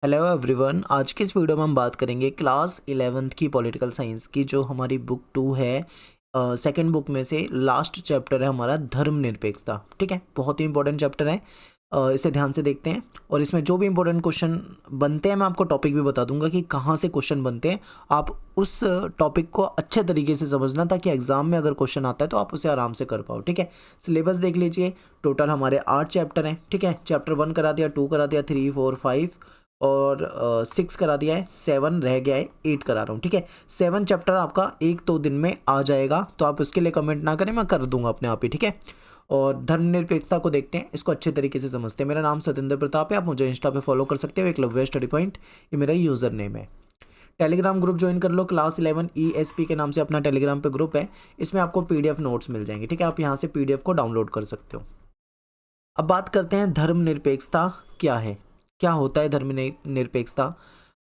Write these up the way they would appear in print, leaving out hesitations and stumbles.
Hello everyone. आज की इस वीडियो में हम बात करेंगे क्लास 11th की पॉलिटिकल साइंस की, जो हमारी बुक 2 है। सेकंड बुक में से लास्ट चैप्टर है हमारा धर्मनिरपेक्षता। ठीक है, बहुत ही इंपॉर्टेंट चैप्टर है। इसे ध्यान से देखते हैं और इसमें जो भी इंपॉर्टेंट क्वेश्चन बनते हैं मैं आपको टॉपिक भी बता दूंगा कि कहाँ से क्वेश्चन बनते हैं। आप उस टॉपिक को अच्छे तरीके से समझना ताकि एग्जाम में अगर क्वेश्चन आता है तो आप उसे आराम से कर पाओ। ठीक है, सिलेबस देख लीजिए। टोटल हमारे 8 चैप्टर हैं। ठीक है, चैप्टर 1 करा दिया, 2 करा दिया, 3, 4, 5 और 6 करा दिया है, 7 रह गया है, 8 करा रहा हूँ। ठीक है, 7 चैप्टर आपका 1-2 दिन में आ जाएगा, तो आप उसके लिए कमेंट ना करें, मैं कर दूंगा अपने आप ही। ठीक है, और धर्मनिरपेक्षता को देखते हैं, इसको अच्छे तरीके से समझते हैं। मेरा नाम सतेंद्र प्रताप है, आप मुझे इंस्टा पे फॉलो कर सकते हो, एकलव्य स्टडी पॉइंट ये मेरा यूज़र नेम है। टेलीग्राम ग्रुप ज्वाइन कर लो, क्लास 11 ESP के नाम से अपना टेलीग्राम पे ग्रुप है। इसमें आपको PDF नोट्स मिल जाएंगे। ठीक है, आप यहाँ से PDF को डाउनलोड कर सकते हो। अब बात करते हैं धर्मनिरपेक्षता क्या है, क्या होता है धर्मनिरपेक्षता,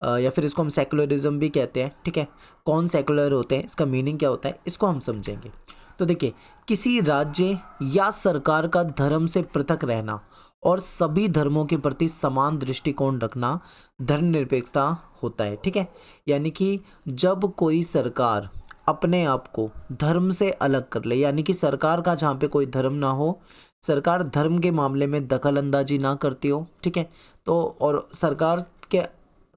या फिर इसको हम सेकुलरिज्म भी कहते हैं। ठीक है, कौन सेकुलर होते हैं, इसका मीनिंग क्या होता है, इसको हम समझेंगे। तो देखिए, किसी राज्य या सरकार का धर्म से पृथक रहना और सभी धर्मों के प्रति समान दृष्टिकोण रखना धर्मनिरपेक्षता होता है। ठीक है, यानी कि जब कोई सरकार अपने आप को धर्म से अलग कर ले, यानी कि सरकार का जहाँ पे कोई धर्म ना हो, सरकार धर्म के मामले में दखल अंदाजी ना करती हो। ठीक है, तो और सरकार के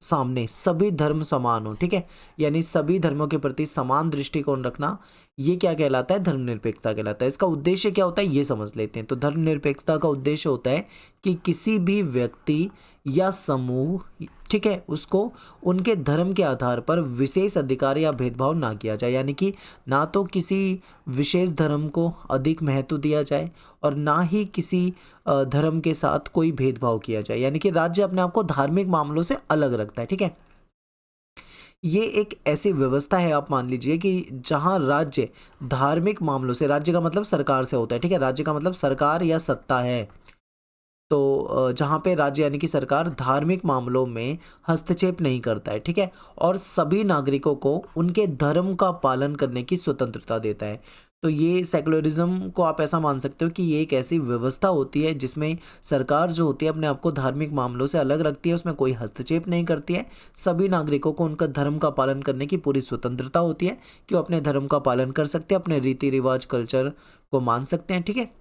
सामने सभी धर्म समान हो। ठीक है, यानी सभी धर्मों के प्रति समान दृष्टिकोण रखना, ये क्या कहलाता है, धर्मनिरपेक्षता कहलाता है। इसका उद्देश्य क्या होता है ये समझ लेते हैं। तो धर्मनिरपेक्षता का उद्देश्य होता है कि किसी भी व्यक्ति या समूह, ठीक है, उसको उनके धर्म के आधार पर विशेष अधिकार या भेदभाव ना किया जाए, यानी कि ना तो किसी विशेष धर्म को अधिक महत्व दिया जाए और ना ही किसी धर्म के साथ कोई भेदभाव किया जाए। यानी कि राज्य अपने आप को धार्मिक मामलों से अलग रखता है। ठीक है, ये एक ऐसी व्यवस्था है, आप मान लीजिए कि जहां राज्य धार्मिक मामलों से, राज्य का मतलब सरकार से होता है। ठीक है, राज्य का मतलब सरकार या सत्ता है। तो जहाँ पे राज्य यानी कि सरकार धार्मिक मामलों में हस्तक्षेप नहीं करता है। ठीक है, और सभी नागरिकों को उनके धर्म का पालन करने की स्वतंत्रता देता है। तो ये सेकुलरिज्म को आप ऐसा मान सकते हो कि ये एक ऐसी व्यवस्था होती है जिसमें सरकार जो होती है अपने आप को धार्मिक मामलों से अलग रखती है, उसमें कोई हस्तक्षेप नहीं करती है। सभी नागरिकों को उनका धर्म का पालन करने की पूरी स्वतंत्रता होती है कि वो अपने धर्म का पालन कर सकते हैं, अपने रीति रिवाज कल्चर को मान सकते हैं। ठीक है,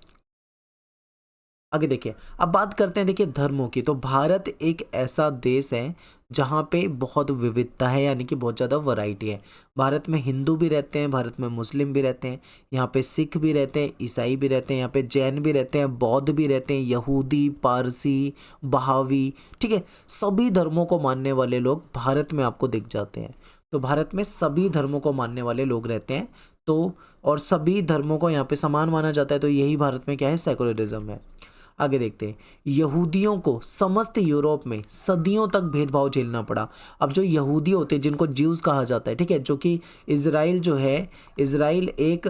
आगे देखिए, अब बात करते हैं देखिए धर्मों की। तो भारत एक ऐसा देश है जहाँ पे बहुत विविधता है, यानी कि बहुत ज़्यादा वैरायटी है। भारत में हिंदू भी रहते हैं, भारत में मुस्लिम भी रहते हैं, यहाँ पे सिख भी रहते हैं, ईसाई भी रहते हैं, यहाँ पे जैन भी रहते हैं, बौद्ध भी रहते हैं, यहूदी, पारसी, बहावी। ठीक है, सभी धर्मों को मानने वाले लोग भारत में आपको दिख जाते हैं। तो भारत में सभी धर्मों को मानने वाले लोग रहते हैं। तो और सभी धर्मों को यहाँ पे समान माना जाता है। तो यही भारत में क्या है, सेकुलरिज्म है। आगे देखते हैं, यहूदियों को समस्त यूरोप में सदियों तक भेदभाव झेलना पड़ा। अब जो यहूदी होते हैं, जिनको ज्यूज कहा जाता है, ठीक है, जो कि इज़राइल जो है, इज़राइल एक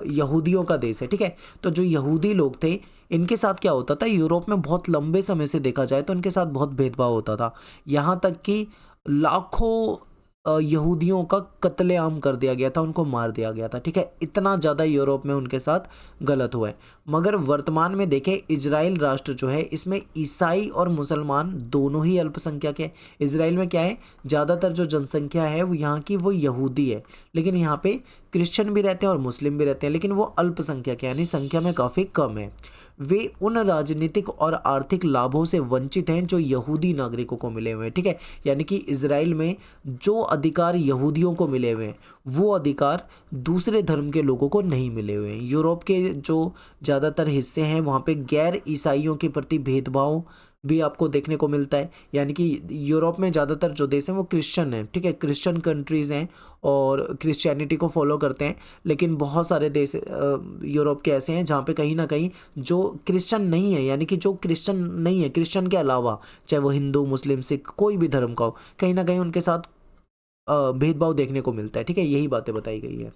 यहूदियों का देश है। ठीक है, तो जो यहूदी लोग थे, इनके साथ क्या होता था, यूरोप में बहुत लंबे समय से देखा जाए तो इनके साथ बहुत भेदभाव होता था। यहाँ तक कि लाखों यहूदियों का कत्लेआम कर दिया गया था, उनको मार दिया गया था। ठीक है, इतना ज़्यादा यूरोप में उनके साथ गलत हुआ है। मगर वर्तमान में देखें, इजराइल राष्ट्र जो है, इसमें ईसाई और मुसलमान दोनों ही अल्पसंख्यक है। इजराइल में क्या है, ज़्यादातर जो जनसंख्या है वो यहाँ की वो यहूदी है, लेकिन यहाँ पे क्रिश्चियन भी रहते हैं और मुस्लिम भी रहते हैं, लेकिन वो अल्पसंख्यक है, यानी संख्या में काफ़ी कम है। वे उन राजनीतिक और आर्थिक लाभों से वंचित हैं जो यहूदी नागरिकों को मिले हुए हैं। ठीक है, यानी कि इजराइल में जो अधिकार यहूदियों को मिले हुए हैं वो अधिकार दूसरे धर्म के लोगों को नहीं मिले हुए हैं। यूरोप के जो ज़्यादातर हिस्से हैं वहाँ पे गैर ईसाइयों के प्रति भेदभाव भी आपको देखने को मिलता है। यानी कि यूरोप में ज़्यादातर जो देश हैं वो क्रिश्चियन हैं। ठीक है, क्रिश्चियन कंट्रीज़ हैं और क्रिश्चियनिटी को फॉलो करते हैं, लेकिन बहुत सारे देश यूरोप के ऐसे हैं जहाँ पे कहीं ना कहीं जो क्रिश्चियन नहीं है, यानी कि जो क्रिश्चियन नहीं है, क्रिश्चियन के अलावा चाहे वो हिंदू, मुस्लिम, सिख, कोई भी धर्म का हो, कहीं ना कहीं उनके साथ भेदभाव देखने को मिलता है। ठीक है, यही बातें बताई गई है।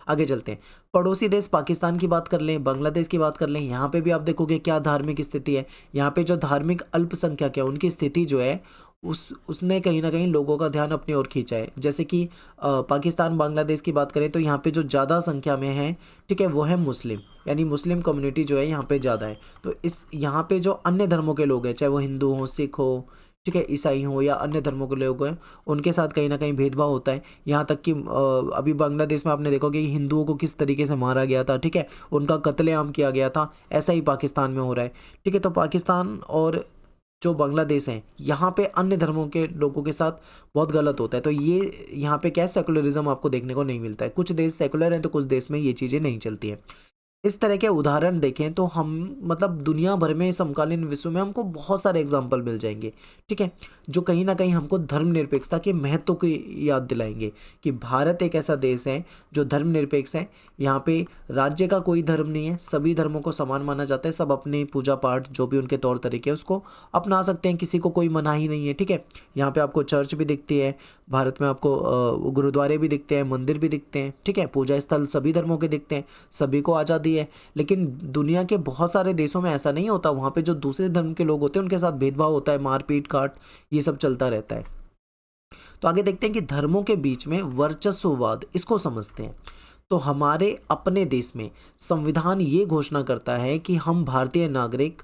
आगे चलते हैं, पड़ोसी देश पाकिस्तान की बात कर लें, बांग्लादेश की बात कर लें, यहाँ पे भी आप देखोगे क्या धार्मिक स्थिति है। यहाँ पे जो धार्मिक अल्पसंख्यक है उनकी स्थिति जो है उसने कहीं ना कहीं लोगों का ध्यान अपनी ओर खींचा है। जैसे कि पाकिस्तान, बांग्लादेश की बात करें तो यहाँ पे जो ज़्यादा संख्या में है, ठीक है, वो है मुस्लिम, यानी मुस्लिम कम्युनिटी जो है यहाँ पे ज़्यादा है। तो इस यहाँ पे जो अन्य धर्मों के लोग हैं, चाहे वो हिंदू हो, सिख हो ठीक है, ईसाई हो या अन्य धर्मों के लोग हैं, उनके साथ कहीं ना कहीं भेदभाव होता है। यहाँ तक कि अभी बांग्लादेश में आपने देखा कि हिंदुओं को किस तरीके से मारा गया था, ठीक है, उनका कत्लेआम किया गया था। ऐसा ही पाकिस्तान में हो रहा है, ठीक है। तो पाकिस्तान और जो बांग्लादेश हैं, यहाँ पे अन्य धर्मों के लोगों के साथ बहुत गलत होता है। तो ये यहाँ पे क्या है, सेकुलरिज्म आपको देखने को नहीं मिलता है। कुछ देश सेकुलर हैं तो कुछ देश में ये चीज़ें नहीं चलती हैं। इस तरह के उदाहरण देखें तो हम मतलब दुनिया भर में समकालीन विश्व में हमको बहुत सारे एग्जाम्पल मिल जाएंगे, ठीक है, जो कहीं ना कहीं हमको धर्मनिरपेक्षता के महत्व की याद दिलाएंगे कि भारत एक ऐसा देश है जो धर्मनिरपेक्ष है। यहाँ पे राज्य का कोई धर्म नहीं है, सभी धर्मों को समान माना जाता है। सब अपने पूजा पाठ जो भी उनके तौर तरीके हैं उसको अपना सकते हैं, किसी को कोई मनाही नहीं है, ठीक है। यहाँ पे आपको चर्च भी दिखती है, भारत में आपको गुरुद्वारे भी दिखते हैं, मंदिर भी दिखते हैं, ठीक है, पूजा स्थल सभी धर्मों के दिखते हैं, सभी को आज़ादी है। लेकिन दुनिया के बहुत सारे देशों में ऐसा नहीं होता, वहाँ पे जो दूसरे धर्म के लोग होते हैं उनके साथ भेदभाव होता है, मारपीट काट ये सब चलता रहता है। तो आगे देखते हैं कि धर्मों के बीच में वर्चस्ववाद, इसको समझते हैं। तो हमारे अपने देश में संविधान ये घोषणा करता है कि हम भारतीय नागरिक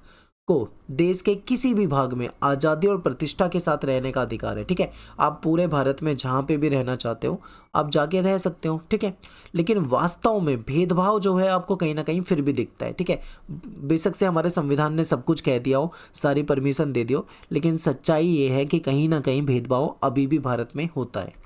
को देश के किसी भी भाग में आज़ादी और प्रतिष्ठा के साथ रहने का अधिकार है, ठीक है। आप पूरे भारत में जहाँ पे भी रहना चाहते हो आप जाके रह सकते हो, ठीक है। लेकिन वास्तव में भेदभाव जो है आपको कहीं ना कहीं फिर भी दिखता है, ठीक है। बेशक से हमारे संविधान ने सब कुछ कह दिया हो, सारी परमिशन दे दियो, लेकिन सच्चाई ये है कि कहीं ना कहीं भेदभाव अभी भी भारत में होता है।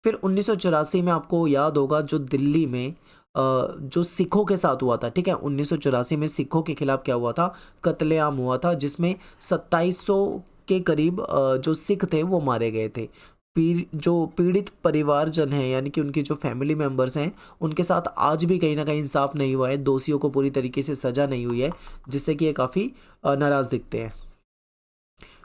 फिर 1984 में आपको याद होगा जो दिल्ली में जो सिखों के साथ हुआ था, ठीक है, 1984 में सिखों के खिलाफ क्या हुआ था, कत्लेआम हुआ था, जिसमें 2700 के करीब जो सिख थे वो मारे गए थे। जो पीड़ित परिवारजन हैं यानी कि उनकी जो फैमिली मेंबर्स हैं उनके साथ आज भी कहीं ना कहीं इंसाफ नहीं हुआ है, दोषियों को पूरी तरीके से सज़ा नहीं हुई है, जिससे कि ये काफ़ी नाराज़ दिखते हैं।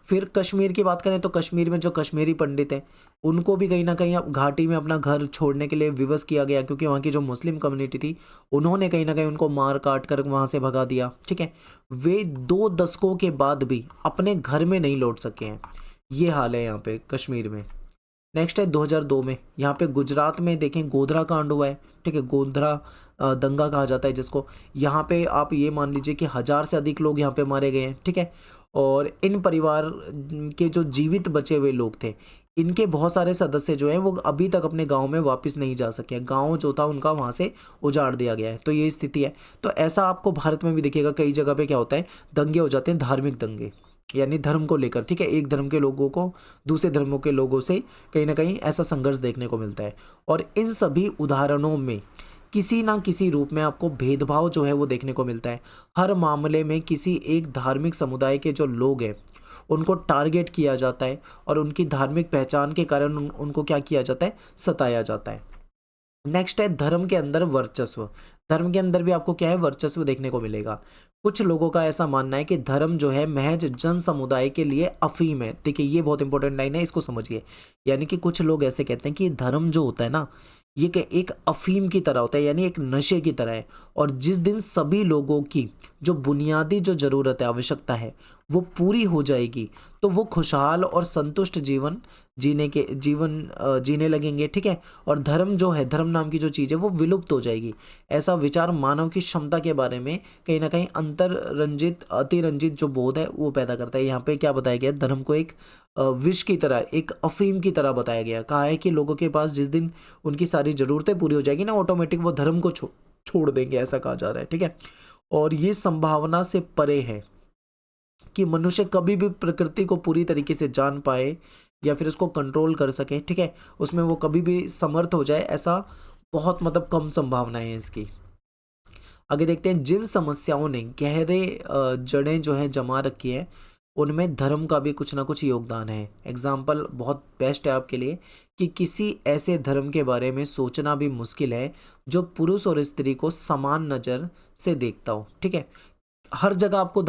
फिर कश्मीर की बात करें तो कश्मीर में जो कश्मीरी पंडित हैं उनको भी कहीं ना कहीं अब घाटी में अपना घर छोड़ने के लिए विवश किया गया, क्योंकि वहाँ की जो मुस्लिम कम्युनिटी थी उन्होंने कहीं ना कहीं उनको मार काट कर वहाँ से भगा दिया, ठीक है। वे 2 दशकों के बाद भी अपने घर में नहीं लौट सके हैं, ये हाल है यहाँ पे कश्मीर में। नेक्स्ट है 2002 में, यहाँ पे गुजरात में देखें गोधरा कांड हुआ है, ठीक है, गोधरा दंगा कहा जाता है जिसको। यहाँ पे आप ये मान लीजिए कि 1000 से अधिक लोग यहाँ पे मारे गए हैं, ठीक है। और इन परिवार के जो जीवित बचे हुए लोग थे, इनके बहुत सारे सदस्य जो हैं वो अभी तक अपने गांव में वापस नहीं जा सके, गांव जो था उनका वहाँ से उजाड़ दिया गया है। तो ये स्थिति है। तो ऐसा आपको भारत में भी दिखेगा, कई जगह पे क्या होता है, दंगे हो जाते हैं, धार्मिक दंगे, यानी धर्म को लेकर, ठीक है, एक धर्म के लोगों को दूसरे धर्मों के लोगों से कहीं ना कहीं ऐसा संघर्ष देखने को मिलता है। और इन सभी उदाहरणों में किसी ना किसी रूप में आपको भेदभाव जो है वो देखने को मिलता है। हर मामले में किसी एक धार्मिक समुदाय के जो लोग हैं उनको टारगेट किया जाता है और उनकी धार्मिक पहचान के कारण उनको क्या किया जाता है, सताया जाता है। नेक्स्ट है धर्म के अंदर वर्चस्व। धर्म के अंदर भी आपको क्या है, वर्चस्व देखने को मिलेगा। कुछ लोगों का ऐसा मानना है कि धर्म जो है महज जन समुदाय के लिए अफीम है। देखिए ये बहुत इंपॉर्टेंट लाइन है, इसको समझिए। यानी कि कुछ लोग ऐसे कहते हैं कि धर्म जो होता है ना ये एक अफीम की तरह होता है, यानी एक नशे की तरह है। और जिस दिन सभी लोगों की जो बुनियादी जो ज़रूरत है, आवश्यकता है, वो पूरी हो जाएगी तो वो खुशहाल और संतुष्ट जीवन जीने लगेंगे, ठीक है। और धर्म जो है, धर्म नाम की जो चीज़ है वो विलुप्त हो जाएगी। ऐसा विचार मानव की क्षमता के बारे में कहीं ना कहीं अंतररंजित अतिरंजित जो बोध है वो पैदा करता है। यहाँ पे क्या बताया गया, धर्म को एक विष की तरह, एक अफीम की तरह बताया गया। कहा है कि लोगों के पास जिस दिन उनकी सारी ज़रूरतें पूरी हो जाएगी ना, ऑटोमेटिक वो धर्म को छोड़ देंगे, ऐसा कहा जा रहा है, ठीक है। और ये संभावना से परे है कि मनुष्य कभी भी प्रकृति को पूरी तरीके से जान पाए या फिर उसको कंट्रोल कर सके, ठीक है, उसमें वो कभी भी समर्थ हो जाए, ऐसा बहुत मतलब कम संभावना है इसकी। आगे देखते हैं, जिन समस्याओं ने गहरे जड़ें जो है जमा रखी है उनमें धर्म का भी कुछ ना कुछ योगदान है। एग्जाम्पल बहुत बेस्ट है आपके लिए कि किसी ऐसे धर्म के बारे में सोचना भी मुश्किल है जो पुरुष और स्त्री को समान नज़र से देखता हो, ठीक है। हर जगह आपको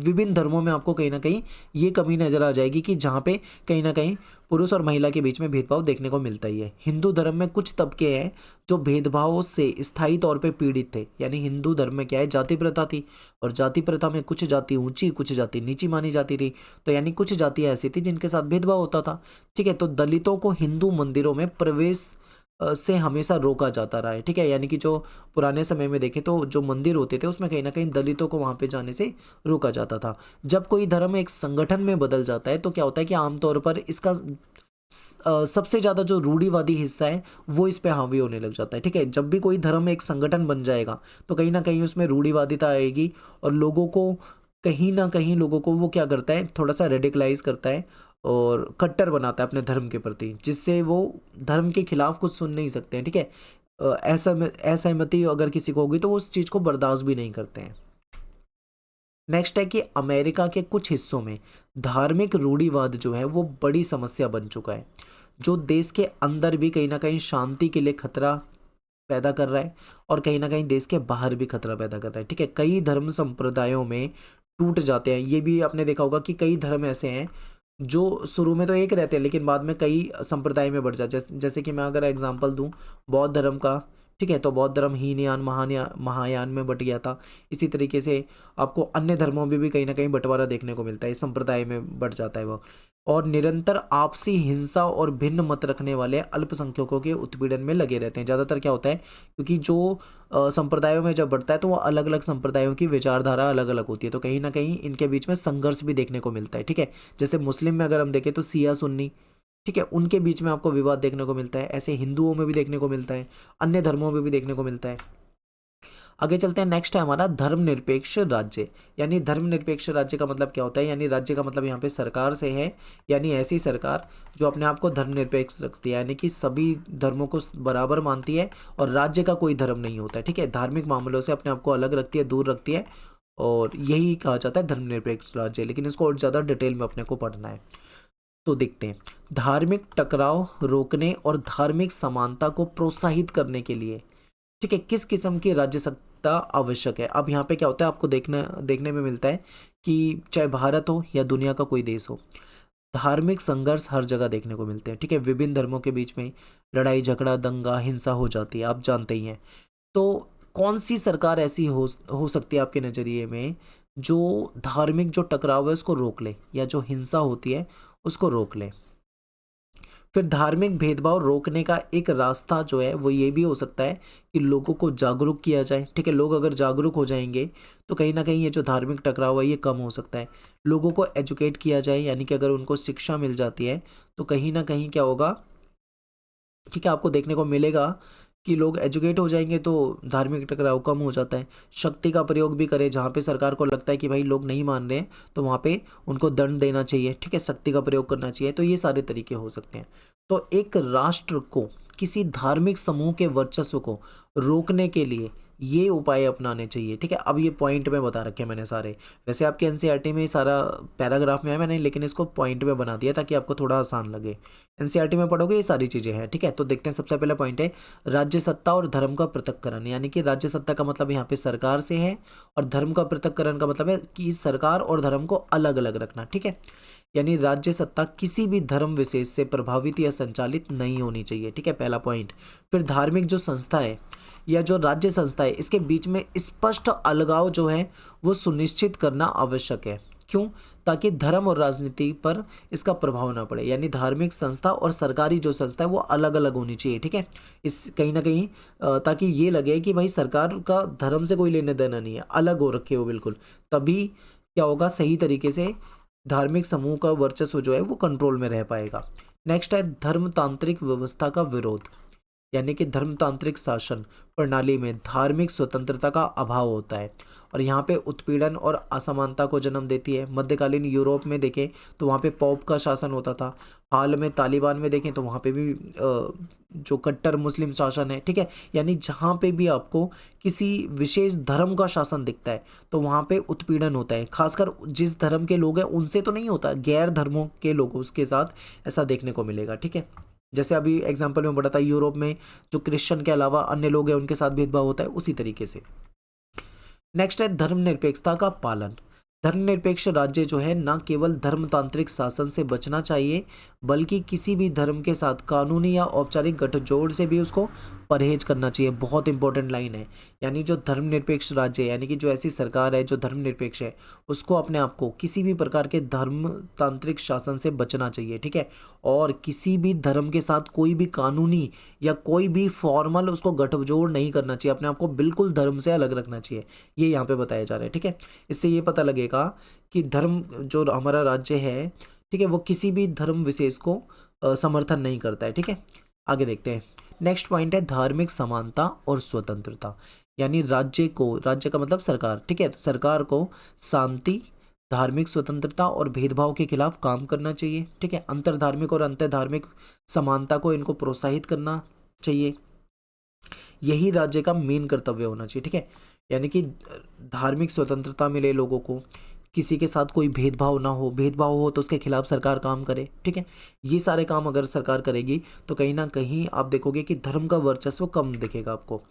विभिन्न धर्मों में आपको कहीं ना कहीं ये कमी नज़र आ जाएगी कि जहाँ पे कहीं ना कहीं पुरुष और महिला के बीच में भेदभाव देखने को मिलता ही है। हिंदू धर्म में कुछ तबके हैं जो भेदभावों से स्थायी तौर पे पीड़ित थे। यानी हिंदू धर्म में क्या है, जाति प्रथा थी, और जाति प्रथा में कुछ जाति ऊंची कुछ जाति नीची मानी जाती थी। तो यानी कुछ जातियाँ ऐसी थी जिनके साथ भेदभाव होता था, ठीक है। तो दलितों को हिंदू मंदिरों में प्रवेश से हमेशा रोका जाता रहा है, ठीक है। यानी कि जो पुराने समय में देखें तो जो मंदिर होते थे उसमें कहीं ना कहीं दलितों को वहाँ पे जाने से रोका जाता था। जब कोई धर्म एक संगठन में बदल जाता है तो क्या होता है कि आमतौर पर इसका सबसे ज़्यादा जो रूढ़िवादी हिस्सा है वो इस पे हावी होने लग जाता है, ठीक है। जब भी कोई धर्म एक संगठन बन जाएगा तो कहीं ना कहीं उसमें रूढ़िवादिता आएगी और लोगों को कहीं ना कहीं लोगों को वो क्या करता है, थोड़ा सा रेडिकलाइज करता है और कट्टर बनाता है अपने धर्म के प्रति, जिससे वो धर्म के खिलाफ कुछ सुन नहीं सकते हैं, ठीक है। ऐसा असहमति अगर किसी को होगी तो वो उस चीज़ को बर्दाश्त भी नहीं करते हैं। नेक्स्ट है कि अमेरिका के कुछ हिस्सों में धार्मिक रूढ़िवाद जो है वो बड़ी समस्या बन चुका है, जो देश के अंदर भी कहीं ना कहीं शांति के लिए खतरा पैदा कर रहा है और कहीं ना कहीं देश के बाहर भी खतरा पैदा कर रहा है, ठीक है। कई धर्म संप्रदायों में टूट जाते हैं। ये भी आपने देखा होगा कि कई धर्म ऐसे हैं जो शुरू में तो एक रहते हैं लेकिन बाद में कई संप्रदाय में बढ़ जाते हैं। जैसे कि मैं अगर एग्जांपल दूं बौद्ध धर्म का, ठीक है, तो बौद्ध धर्म हीनयान महायान में बट गया था। इसी तरीके से आपको अन्य धर्मों में भी कहीं ना कहीं बंटवारा देखने को मिलता है, इस संप्रदाय में बढ़ जाता है वो। और निरंतर आपसी हिंसा और भिन्न मत रखने वाले अल्पसंख्यकों के उत्पीड़न में लगे रहते हैं। ज़्यादातर क्या होता है, क्योंकि जो संप्रदायों में जब बढ़ता है तो वो अलग अलग संप्रदायों की विचारधारा अलग अलग होती है, तो कहीं ना कहीं इनके बीच में संघर्ष भी देखने को मिलता है, ठीक है। जैसे मुस्लिम में अगर हम देखें तो सिया सुन्नी, ठीक है, उनके बीच में आपको विवाद देखने को मिलता है। ऐसे हिंदुओं में भी देखने को मिलता है, अन्य धर्मों में भी देखने को मिलता है। आगे चलते हैं। नेक्स्ट है हमारा धर्मनिरपेक्ष राज्य। यानी धर्मनिरपेक्ष राज्य का मतलब क्या होता है, यानी राज्य का मतलब यहाँ पे सरकार से है, यानी ऐसी सरकार जो अपने आप को धर्मनिरपेक्ष रखती है, यानी कि सभी धर्मों को बराबर मानती है और राज्य का कोई धर्म नहीं होता है, ठीक है। धार्मिक मामलों से अपने आप को अलग रखती है, दूर रखती है, और यही कहा जाता है धर्मनिरपेक्ष राज्य। लेकिन इसको और ज़्यादा डिटेल में अपने को पढ़ना है तो देखते हैं। धार्मिक टकराव रोकने और धार्मिक समानता को प्रोत्साहित करने के लिए, ठीक है, किस किस्म की राज्य सत्ता आवश्यक है। अब यहाँ पे क्या होता है, आपको देखने में मिलता है कि चाहे भारत हो या दुनिया का कोई देश हो, धार्मिक संघर्ष हर जगह देखने को मिलते हैं, ठीक है। विभिन्न धर्मों के बीच में लड़ाई झगड़ा दंगा हिंसा हो जाती है, आप जानते ही हैं। तो कौन सी सरकार ऐसी हो सकती है आपके नज़रिए में जो धार्मिक जो टकराव है उसको रोक ले, या जो हिंसा होती है उसको रोक ले। फिर धार्मिक भेदभाव रोकने का एक रास्ता जो है वो ये भी हो सकता है कि लोगों को जागरूक किया जाए, ठीक है। लोग अगर जागरूक हो जाएंगे तो कहीं ना कहीं ये जो धार्मिक टकराव है ये कम हो सकता है। लोगों को एजुकेट किया जाए, यानी कि अगर उनको शिक्षा मिल जाती है तो कहीं ना कहीं क्या होगा, ठीक है, आपको देखने को मिलेगा कि लोग एजुकेट हो जाएंगे तो धार्मिक टकराव कम हो जाता है। शक्ति का प्रयोग भी करें, जहाँ पे सरकार को लगता है कि भाई लोग नहीं मान रहे हैं तो वहाँ पे उनको दंड देना चाहिए, ठीक है, शक्ति का प्रयोग करना चाहिए। तो ये सारे तरीके हो सकते हैं। तो एक राष्ट्र को किसी धार्मिक समूह के वर्चस्व को रोकने के लिए ये उपाय अपनाने चाहिए, ठीक है। अब ये पॉइंट में बता रखे हैं मैंने सारे, वैसे आपके एनसीईआरटी में सारा पैराग्राफ में है मैंने, लेकिन इसको पॉइंट में बना दिया ताकि आपको थोड़ा आसान लगे। एनसीईआरटी में पढ़ोगे ये सारी चीज़ें हैं, ठीक है। तो देखते हैं, सबसे पहला पॉइंट है राज्य सत्ता और धर्म का पृथक्करण। यानी कि राज्य सत्ता का मतलब यहाँ पे सरकार से है और धर्म का पृथक्करण का मतलब है कि सरकार और धर्म को अलग अलग रखना, ठीक है। यानी राज्य सत्ता किसी भी धर्म विशेष से प्रभावित या संचालित नहीं होनी चाहिए, ठीक है, पहला पॉइंट। फिर धार्मिक जो संस्था है या जो राज्य संस्था है इसके बीच में स्पष्ट अलगाव जो है वो सुनिश्चित करना आवश्यक है। क्यों? ताकि धर्म और राजनीति पर इसका प्रभाव ना पड़े। यानी धार्मिक संस्था और सरकारी जो संस्था है वो अलग अलग होनी चाहिए, ठीक है। इस कहीं ना कहीं ताकि ये लगे कि भाई सरकार का धर्म से कोई लेने देना नहीं है, अलग हो रखे हो बिल्कुल, तभी क्या होगा, सही तरीके से धार्मिक समूह का वर्चस्व जो है वो कंट्रोल में रह पाएगा। नेक्स्ट है धर्मतांत्रिक व्यवस्था का विरोध। यानी कि धर्मतांत्रिक शासन प्रणाली में धार्मिक स्वतंत्रता का अभाव होता है और यहाँ पे उत्पीड़न और असमानता को जन्म देती है। मध्यकालीन यूरोप में देखें तो वहाँ पे पॉप का शासन होता था। हाल में तालिबान में देखें तो वहाँ पे भी जो कट्टर मुस्लिम शासन है, ठीक है। यानी जहाँ पे भी आपको किसी विशेष धर्म का शासन दिखता है तो वहाँ पे उत्पीड़न होता है। खासकर जिस धर्म के लोग हैं उनसे तो नहीं होता, गैर धर्मों के लोगों के साथ ऐसा देखने को मिलेगा, ठीक है। जैसे अभी एग्जाम्पल में पढ़ा था यूरोप में जो क्रिश्चियन के अलावा अन्य लोग हैं उनके साथ भेदभाव होता है, उसी तरीके से। नेक्स्ट है धर्मनिरपेक्षता का पालन। धर्मनिरपेक्ष राज्य जो है ना केवल धर्मतांत्रिक शासन से बचना चाहिए बल्कि किसी भी धर्म के साथ कानूनी या औपचारिक गठजोड़ से भी उसको परहेज करना चाहिए। बहुत इंपॉर्टेंट लाइन है। यानी जो धर्मनिरपेक्ष राज्य है, यानी कि जो ऐसी सरकार है जो धर्मनिरपेक्ष है, उसको अपने आप को किसी भी प्रकार के धर्मतांत्रिक शासन से बचना चाहिए। ठीक है, और किसी भी धर्म के साथ कोई भी कानूनी या कोई भी फॉर्मल उसको गठजोड़ नहीं करना चाहिए, अपने आप को बिल्कुल धर्म से अलग रखना चाहिए। ये यहाँ पे बताया जा रहा है। ठीक है, इससे ये पता लगेगा कि धर्म जो हमारा राज्य है, ठीक है, वो किसी भी धर्म विशेष को समर्थन नहीं करता है। ठीक है, आगे देखते हैं। नेक्स्ट पॉइंट है धार्मिक समानता और स्वतंत्रता। यानी राज्य को, राज्य का मतलब सरकार, ठीक है, सरकार को शांति, धार्मिक स्वतंत्रता और भेदभाव के खिलाफ काम करना चाहिए। ठीक है, अंतरधार्मिक और अंतर्धार्मिक समानता को इनको प्रोत्साहित करना चाहिए। यही राज्य का मेन कर्तव्य होना चाहिए। ठीक है, यानी कि धार्मिक स्वतंत्रता मिले लोगों को, किसी के साथ कोई भेदभाव ना हो, भेदभाव हो तो उसके खिलाफ सरकार काम करे। ठीक है, ये सारे काम अगर सरकार करेगी तो कहीं ना कहीं आप देखोगे कि धर्म का वर्चस्व कम दिखेगा आपको।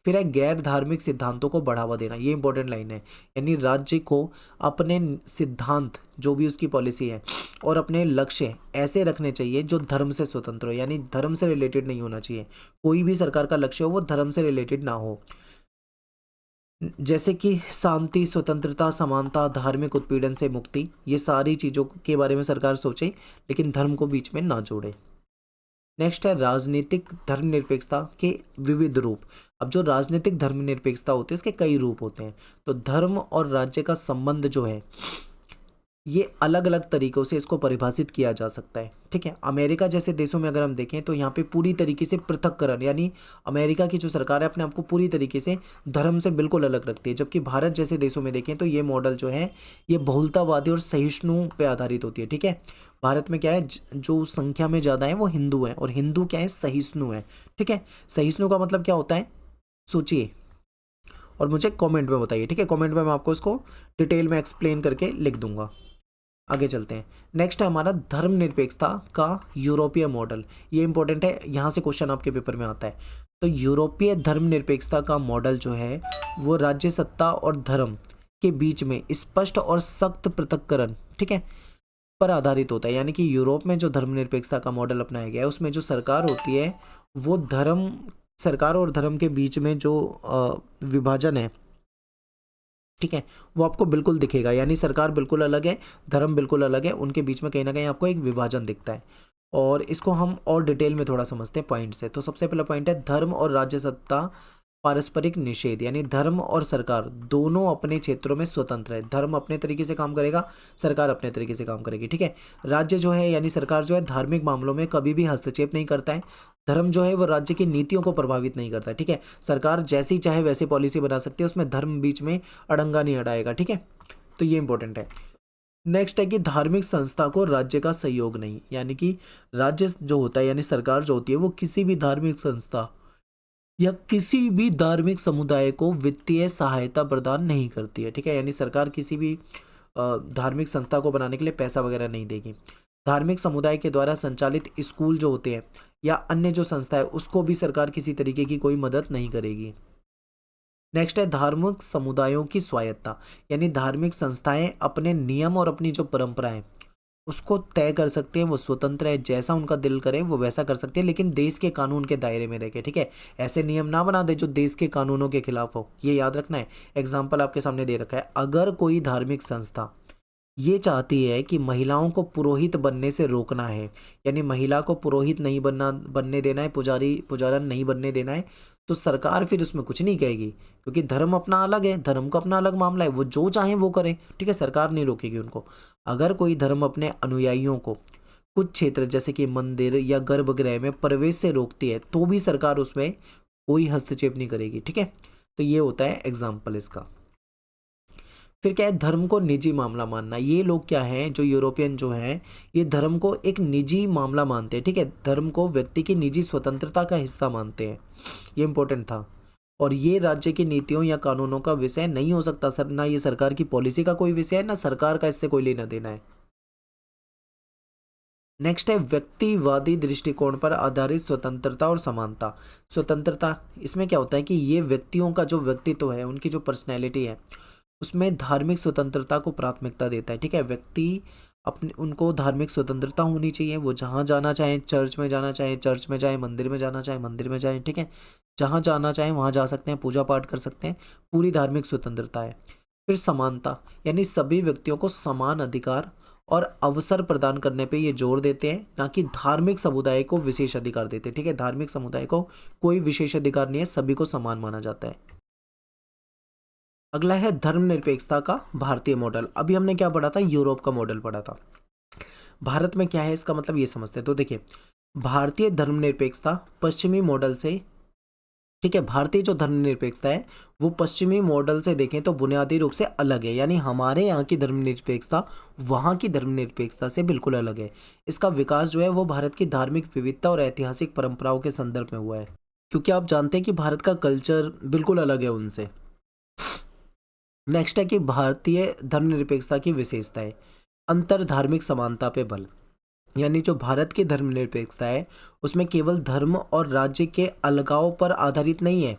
फिर है गैर धार्मिक सिद्धांतों को बढ़ावा देना। ये इंपॉर्टेंट लाइन है। यानी राज्य को अपने सिद्धांत, जो भी उसकी पॉलिसी है, और अपने लक्ष्य ऐसे रखने चाहिए जो धर्म से स्वतंत्र हो, यानी धर्म से रिलेटेड नहीं होना चाहिए। कोई भी सरकार का लक्ष्य हो वो धर्म से रिलेटेड ना हो। जैसे कि शांति, स्वतंत्रता, समानता, धार्मिक उत्पीड़न से मुक्ति, ये सारी चीज़ों के बारे में सरकार सोचे लेकिन धर्म को बीच में ना जोड़े। नेक्स्ट है राजनीतिक धर्मनिरपेक्षता के विविध रूप। अब जो राजनीतिक धर्मनिरपेक्षता होती है इसके कई रूप होते हैं। तो धर्म और राज्य का संबंध जो है ये अलग अलग तरीकों से इसको परिभाषित किया जा सकता है। ठीक है, अमेरिका जैसे देशों में अगर हम देखें तो यहाँ पे पूरी तरीके से पृथक्करण, यानी अमेरिका की जो सरकार है अपने आप को पूरी तरीके से धर्म से बिल्कुल अलग रखती है। जबकि भारत जैसे देशों में देखें तो ये मॉडल जो है ये बहुलतावादी और सहिष्णु पे आधारित होती है। ठीक है, भारत में क्या है, जो संख्या में ज़्यादा है वो हिंदू हैं, और हिंदू क्या है, सहिष्णु है। ठीक है, सहिष्णु का मतलब क्या होता है सोचिए और मुझे कमेंट में बताइए। ठीक है, कमेंट में मैं आपको इसको डिटेल में एक्सप्लेन करके लिख दूंगा। आगे चलते हैं। नेक्स्ट है हमारा धर्मनिरपेक्षता का यूरोपीय मॉडल। ये इंपॉर्टेंट है, यहाँ से क्वेश्चन आपके पेपर में आता है। तो यूरोपीय धर्मनिरपेक्षता का मॉडल जो है वो राज्य सत्ता और धर्म के बीच में स्पष्ट और सख्त पृथक्करण, ठीक है, पर आधारित होता है। यानी कि यूरोप में जो धर्मनिरपेक्षता का मॉडल अपनाया गया है उसमें जो सरकार होती है वो सरकार और धर्म के बीच में जो विभाजन है, ठीक है, वो आपको बिल्कुल दिखेगा। यानी सरकार बिल्कुल अलग है, धर्म बिल्कुल अलग है, उनके बीच में कहीं ना कहीं आपको एक विभाजन दिखता है। और इसको हम और डिटेल में थोड़ा समझते हैं पॉइंट से। तो सबसे पहला पॉइंट है धर्म और राज्य सत्ता पारस्परिक निषेध। यानी धर्म और सरकार दोनों अपने क्षेत्रों में स्वतंत्र है। धर्म अपने तरीके से काम करेगा, सरकार अपने तरीके से काम करेगी। ठीक है, राज्य जो है यानी सरकार जो है धार्मिक मामलों में कभी भी हस्तक्षेप नहीं करता है। धर्म जो है वो राज्य की नीतियों को प्रभावित नहीं करता है। ठीक है, सरकार जैसी चाहे वैसे पॉलिसी बना सकती है, उसमें धर्म बीच में अड़ंगा नहीं अड़ाएगा। ठीक है, तो ये इंपॉर्टेंट है। नेक्स्ट है कि धार्मिक संस्था को राज्य का सहयोग नहीं। यानी कि राज्य जो होता है यानी सरकार जो होती है वो किसी भी धार्मिक संस्था या किसी भी धार्मिक समुदाय को वित्तीय सहायता प्रदान नहीं करती है। ठीक है, यानी सरकार किसी भी धार्मिक संस्था को बनाने के लिए पैसा वगैरह नहीं देगी। धार्मिक समुदाय के द्वारा संचालित स्कूल जो होते हैं या अन्य जो संस्था है उसको भी सरकार किसी तरीके की कोई मदद नहीं करेगी। नेक्स्ट है धार्मिक समुदायों की स्वायत्ता। यानी धार्मिक संस्थाएं अपने नियम और अपनी जो परंपराएं उसको तय कर सकते हैं, वो स्वतंत्र है, जैसा उनका दिल करे वो वैसा कर सकते हैं, लेकिन देश के कानून के दायरे में रह के। ठीक है, ऐसे नियम ना बना दे जो देश के कानूनों के खिलाफ हो, ये याद रखना है। एग्जाम्पल आपके सामने दे रखा है। अगर कोई धार्मिक संस्था ये चाहती है कि महिलाओं को पुरोहित बनने से रोकना है, यानी महिला को पुरोहित नहीं बनने देना है, पुजारन नहीं बनने देना है, तो सरकार फिर उसमें कुछ नहीं कहेगी, क्योंकि धर्म अपना अलग है, धर्म का अपना अलग मामला है, वो जो चाहे वो करें। ठीक है, सरकार नहीं रोकेगी उनको। अगर कोई धर्म अपने अनुयायियों को कुछ क्षेत्र जैसे कि मंदिर या गर्भगृह में प्रवेश से रोकती है तो भी सरकार उसमें कोई हस्तक्षेप नहीं करेगी। ठीक है, तो ये होता है एग्जाम्पल इसका। फिर क्या है धर्म को निजी मामला मानना। ये लोग क्या हैं, जो यूरोपियन जो हैं, ये धर्म को एक निजी मामला मानते हैं। ठीक है, धर्म को व्यक्ति की निजी स्वतंत्रता का हिस्सा मानते हैं। ये इंपॉर्टेंट था। और ये राज्य की नीतियों या कानूनों का विषय नहीं हो सकता सर, ना ये सरकार की पॉलिसी का कोई विषय है, ना सरकार का इससे कोई लेना देना है। नेक्स्ट है व्यक्तिवादी दृष्टिकोण पर आधारित स्वतंत्रता और समानता। स्वतंत्रता इसमें क्या होता है कि ये व्यक्तियों का जो व्यक्तित्व है, उनकी जो पर्सनैलिटी है उसमें धार्मिक स्वतंत्रता को प्राथमिकता देता है। ठीक है, व्यक्ति अपने उनको धार्मिक स्वतंत्रता होनी चाहिए, वो जहाँ जाना चाहें, चर्च में जाना चाहे चर्च में जाए, मंदिर में जाना चाहे मंदिर में जाए। ठीक है, जहाँ जाना चाहें वहाँ जा सकते हैं, पूजा पाठ कर सकते हैं, पूरी धार्मिक स्वतंत्रता है। फिर समानता, यानी सभी व्यक्तियों को समान अधिकार और अवसर प्रदान करने पे ये जोर देते हैं, ना कि धार्मिक समुदाय को विशेष अधिकार देते हैं। ठीक है, धार्मिक समुदाय को कोई विशेष अधिकार नहीं है, सभी को समान माना जाता है। अगला है धर्मनिरपेक्षता का भारतीय मॉडल। अभी हमने क्या पढ़ा था, यूरोप का मॉडल पढ़ा था। भारत में क्या है इसका मतलब ये समझते हैं। तो देखिए, भारतीय धर्मनिरपेक्षता पश्चिमी मॉडल से, ठीक है, भारतीय जो धर्मनिरपेक्षता है वो पश्चिमी मॉडल से देखें तो बुनियादी रूप से अलग है। यानी हमारे यहाँ की धर्मनिरपेक्षता वहाँ की धर्मनिरपेक्षता से बिल्कुल अलग है। इसका विकास जो है वो भारत की धार्मिक विविधता और ऐतिहासिक परंपराओं के संदर्भ में हुआ है, क्योंकि आप जानते हैं कि भारत का कल्चर बिल्कुल अलग है उनसे। नेक्स्ट है कि भारतीय धर्मनिरपेक्षता की विशेषता है अंतर धार्मिक समानता पे बल। यानी जो भारत की धर्मनिरपेक्षता है उसमें केवल धर्म और राज्य के अलगाव पर आधारित नहीं है,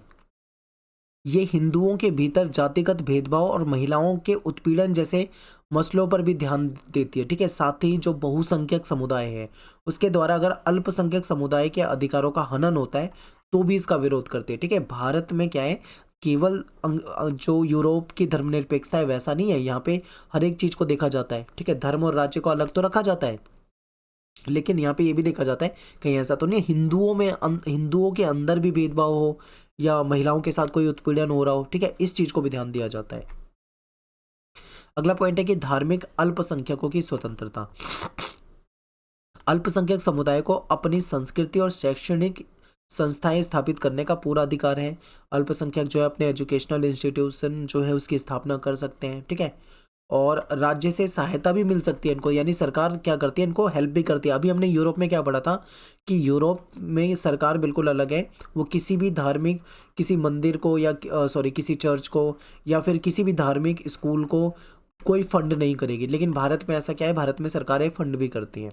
ये हिंदुओं के भीतर जातिगत भेदभाव और महिलाओं के उत्पीड़न जैसे मसलों पर भी ध्यान देती है। ठीक है, साथ ही जो बहुसंख्यक समुदाय है उसके द्वारा अगर अल्पसंख्यक समुदाय के अधिकारों का हनन होता है तो भी इसका विरोध करती है। ठीक है, भारत में क्या है, केवल जो यूरोप की धर्मनिरपेक्षता है वैसा नहीं है, यहाँ पे हर एक चीज को देखा जाता है। ठीक है, धर्म और राज्य को अलग तो रखा जाता है, लेकिन यहाँ पे ये भी देखा जाता है कहीं ऐसा तो नहीं हिंदुओं के अंदर भी भेदभाव हो या महिलाओं के साथ कोई उत्पीड़न हो रहा हो। ठीक है, इस चीज को भी ध्यान दिया जाता है। अगला पॉइंट है कि धार्मिक अल्पसंख्यकों की स्वतंत्रता। अल्पसंख्यक समुदाय को अपनी संस्कृति और शैक्षणिक संस्थाएं स्थापित करने का पूरा अधिकार है। अल्पसंख्यक जो है अपने एजुकेशनल इंस्टीट्यूशन जो है उसकी स्थापना कर सकते हैं। ठीक है, और राज्य से सहायता भी मिल सकती है इनको, यानी सरकार क्या करती है, इनको हेल्प भी करती है। अभी हमने यूरोप में क्या पढ़ा था कि यूरोप में सरकार बिल्कुल अलग है, वो किसी भी धार्मिक, किसी मंदिर को या किसी चर्च को या फिर किसी भी धार्मिक स्कूल को कोई फंड नहीं करेगी। लेकिन भारत में ऐसा क्या है, भारत में सरकारें फंड भी करती हैं।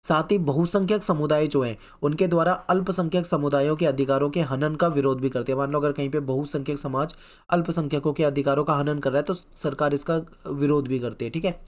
साथ ही बहुसंख्यक समुदाय जो हैं उनके द्वारा अल्पसंख्यक समुदायों के अधिकारों के हनन का विरोध भी करते हैं। मान लो अगर कहीं पे बहुसंख्यक समाज अल्पसंख्यकों के अधिकारों का हनन कर रहा है तो सरकार इसका विरोध भी करती है। ठीक है,